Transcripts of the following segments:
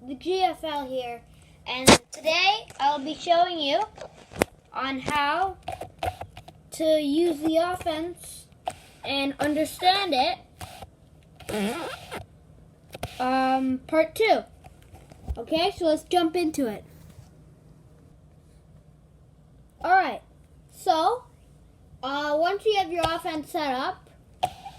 the GFL here, and today I'll be showing you on how to use the offense and understand it. Part 2. Okay, so let's jump into it. Alright, so once you have your offense set up,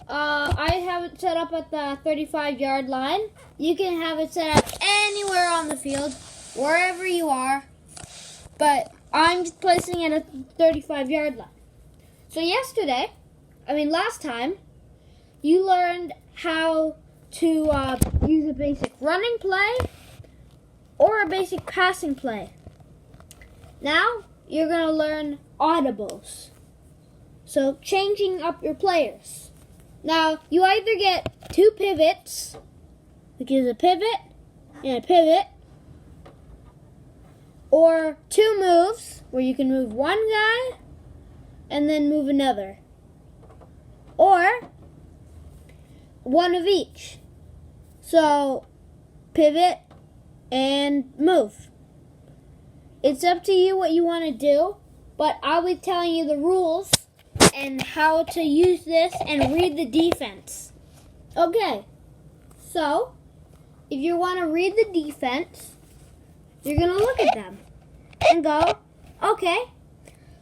I have it set up at the 35-yard line. You can have it set up anywhere on the field, wherever you are, but I'm just placing it at the 35-yard line. So last time, you learned how to use a basic running play or a basic passing play. Now, you're going to learn audibles. So, changing up your players. Now, you either get 2 pivots, which is a pivot and a pivot, or 2 moves, where you can move one guy and then move another. Or one of each. So, pivot and move. It's up to you what you want to do, but I'll be telling you the rules and how to use this and read the defense. Okay, so if you want to read the defense, you're going to look at them and go, okay,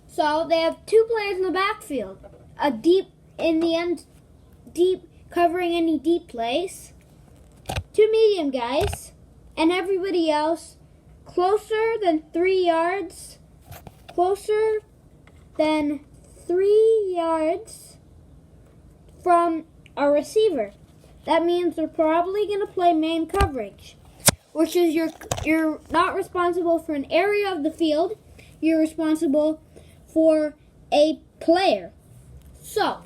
so they have 2 players in the backfield, a deep in the end, deep covering any deep plays, 2 medium guys, and everybody else closer than 3 yards, closer than 3 yards from a receiver. That means they're probably going to play man coverage, which is you're not responsible for an area of the field. You're responsible for a player. So,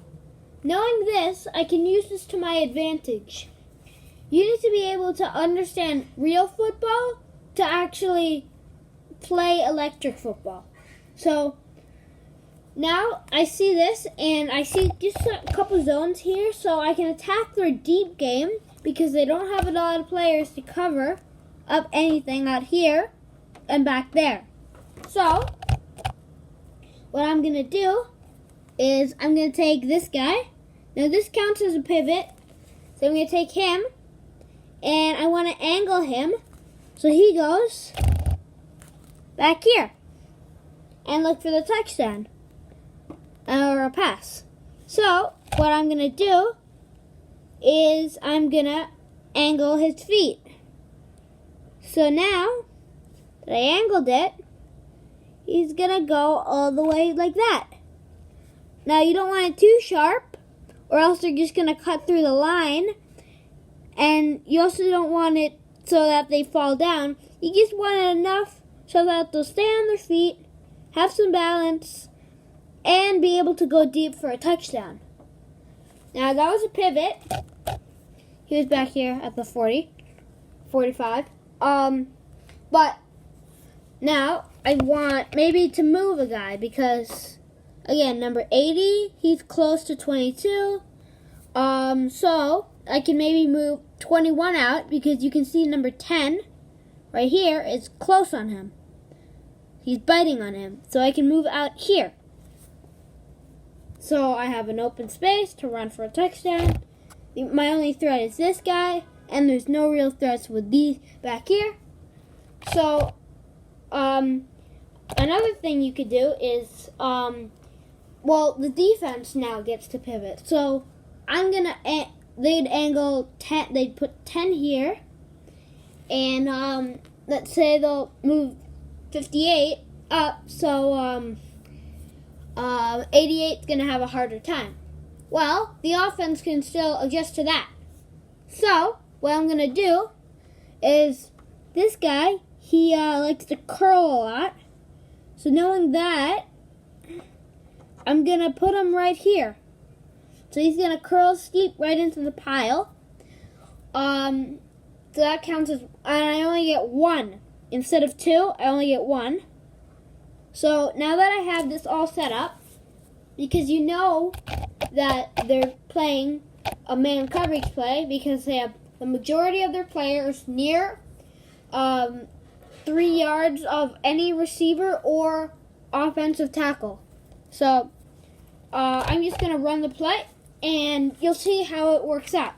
knowing this, I can use this to my advantage. You need to be able to understand real football to actually play electric football. So, now I see this, and I see just a couple zones here, so I can attack their deep game because they don't have a lot of players to cover up anything out here and back there. So, what I'm going to do is I'm going to take this guy. Now this counts as a pivot, so I'm going to take him, and I want to angle him so he goes back here and look for the touchdown. Or a pass. So, what I'm going to do is I'm going to angle his feet. So now that I angled it, he's going to go all the way like that. Now, you don't want it too sharp, or else they're just going to cut through the line. And you also don't want it so that they fall down. You just want it enough so that they'll stay on their feet, have some balance, and be able to go deep for a touchdown. Now, that was a pivot. He was back here at the 40, 45. But now I want maybe to move a guy because, again, number 80, he's close to 22. So I can maybe move 21 out because you can see number 10 right here is close on him. He's biting on him. So I can move out here. So I have an open space to run for a touchdown. My only threat is this guy, and there's no real threats with these back here. So, another thing you could do is, the defense now gets to pivot. So they'd angle 10, they'd put 10 here, and let's say they'll move 58 up, so 88 is going to have a harder time. Well, the offense can still adjust to that. So, what I'm going to do is this guy, he likes to curl a lot. So knowing that, I'm going to put him right here. So he's going to curl steep right into the pile. So that counts as, and I only get 1. Instead of 2, I only get 1. So now that I have this all set up, because you know that they're playing a man coverage play because they have the majority of their players near 3 yards of any receiver or offensive tackle. So I'm just going to run the play, and you'll see how it works out.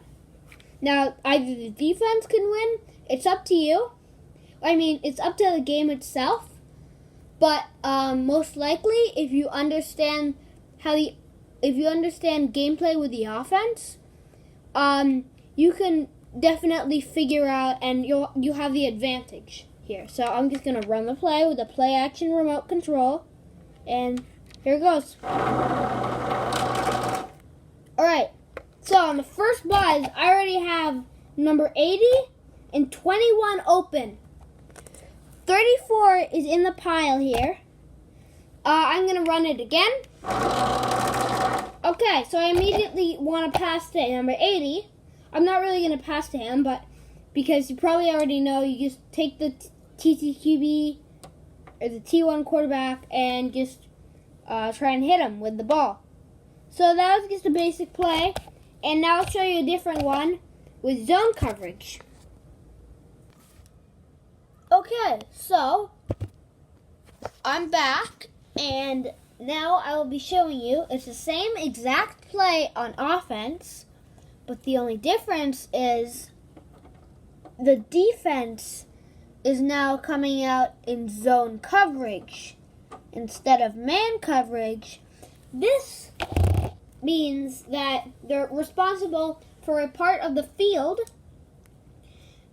Now, either the defense can win. It's up to you. I mean, it's up to the game itself. But most likely, if you understand gameplay with the offense, you can definitely figure out, and you have the advantage here. So I'm just gonna run the play with the play action remote control, and here it goes. All right. So on the first buzz, I already have number 80 and 21 open. 34 is in the pile here. I'm going to run it again. Okay, so I immediately want to pass to number 80. I'm not really going to pass to him, but because you probably already know, you just take the TTQB or the T1 quarterback and just try and hit him with the ball. So that was just a basic play. And now I'll show you a different one with zone coverage. Okay, so I'm back, and now I will be showing you it's the same exact play on offense, but the only difference is the defense is now coming out in zone coverage instead of man coverage. This means that they're responsible for a part of the field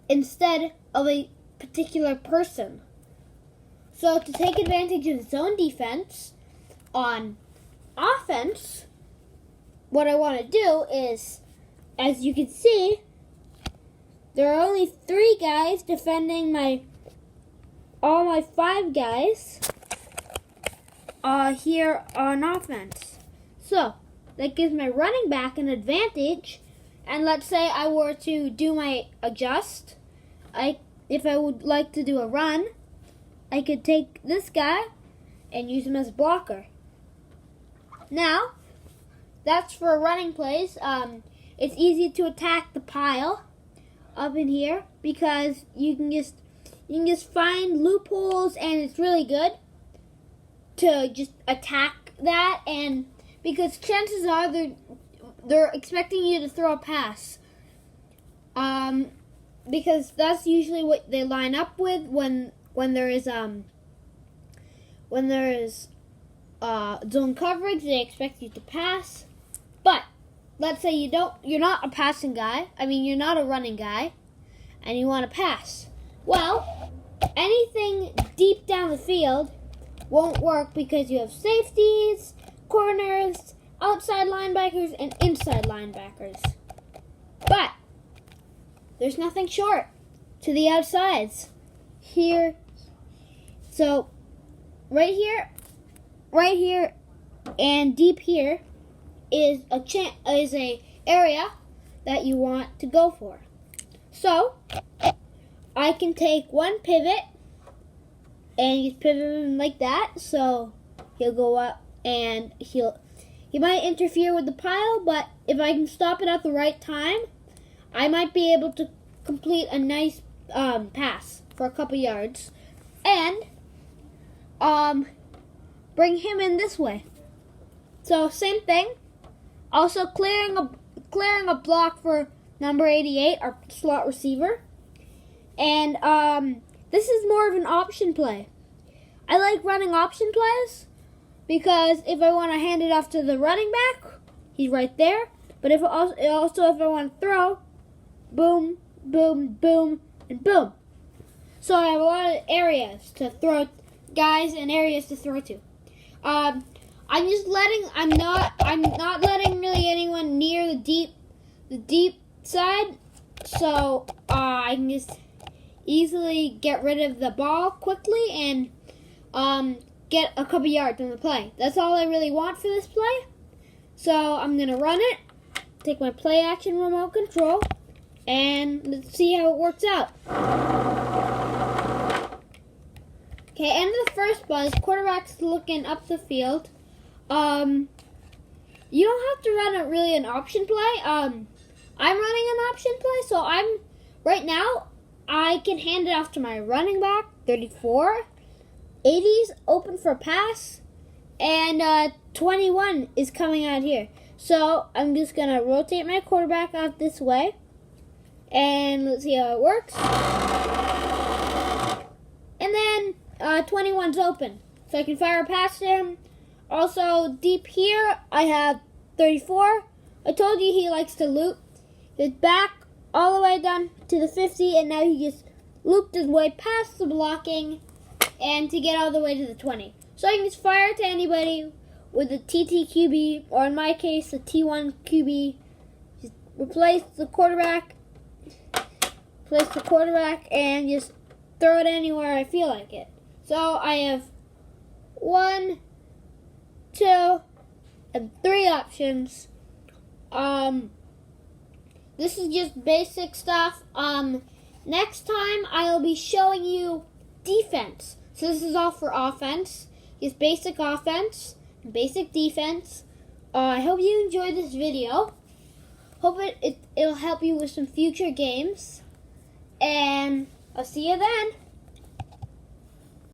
instead of a particular person. So to take advantage of zone defense on offense, what I want to do is, as you can see, there are only 3 guys defending all my 5 guys here on offense. So that gives my running back an advantage. And let's say I were to do my adjust. If I would like to do a run, I could take this guy and use him as a blocker. Now, that's for running plays. It's easy to attack the pile up in here because you can just find loopholes, and it's really good to just attack that, and because chances are they're expecting you to throw a pass. Because that's usually what they line up with when there is zone coverage. They expect you to pass. But let's say you're not a passing guy. I mean, you're not a running guy, and you want to pass. Well, anything deep down the field won't work because you have safeties, corners, outside linebackers, and inside linebackers. But there's nothing short to the outsides here. So right here, and deep here is a area that you want to go for. So I can take one pivot and just pivot him like that. So he'll go up and he might interfere with the pile, but if I can stop it at the right time, I might be able to complete a nice pass for a couple yards and bring him in this way. So same thing. Also clearing a block for number 88, our slot receiver. And this is more of an option play. I like running option plays because if I want to hand it off to the running back, he's right there. But if I want to throw, boom, boom, boom, and boom. So I have a lot of areas to throw, guys, and areas to throw to. I'm not letting really anyone near the deep side, so I can just easily get rid of the ball quickly and get a couple yards on the play. That's all I really want for this play. So I'm gonna run it, take my play action remote control, and let's see how it works out. Okay, end of the first buzz. Quarterback's looking up the field. You don't have to run really an option play. I'm running an option play, so right now I can hand it off to my running back, 34. 80's open for a pass. And 21 is coming out here. So I'm just going to rotate my quarterback out this way. And let's see how it works. And then 21's open. So I can fire a pass to him. Also, deep here, I have 34. I told you he likes to loop. He's back all the way down to the 50, and now he just looped his way past the blocking and to get all the way to the 20. So I can just fire to anybody with a TTQB, or in my case, a T1 QB. Just replace the quarterback, and just throw it anywhere I feel like it. So I have 1, 2, and 3 options. This is just basic stuff. Next time I'll be showing you defense. So this is all for offense. Just basic offense, and basic defense. I hope you enjoyed this video. Hope it'll help you with some future games. And I'll see you then.